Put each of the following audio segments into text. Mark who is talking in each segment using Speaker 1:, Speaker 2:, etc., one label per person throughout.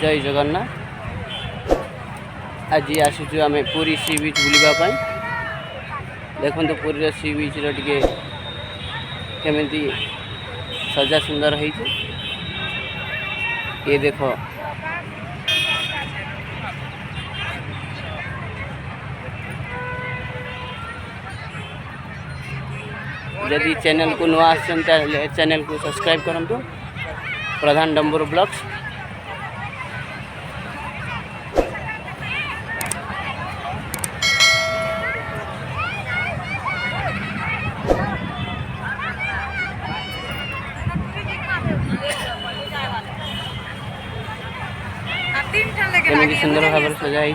Speaker 1: जय जगन्नाथ। आज आसुचु आम पुरी सी बीच बुलापी। देखो पुरी सी बीच टे केमी सजा सुंदर है। ये देखो यदि चैनल को नुआ चैनल को सब्सक्राइब करूँ। प्रधान डंबर ब्लॉग्स केमी सुंदर भाव सजाई।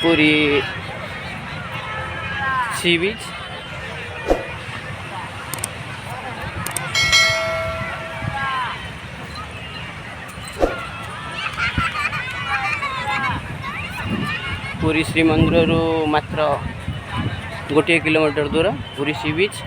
Speaker 1: पूरी सी बीच पूरी श्रीमंदिर मात्र 1 किलोमीटर दूर पूरी सी बीच।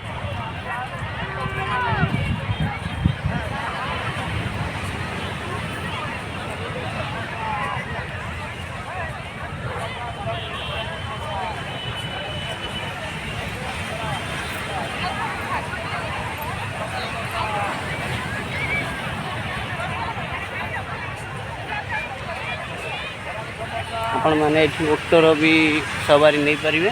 Speaker 1: आपण माने ओटर भी सवारी नहीं पारे।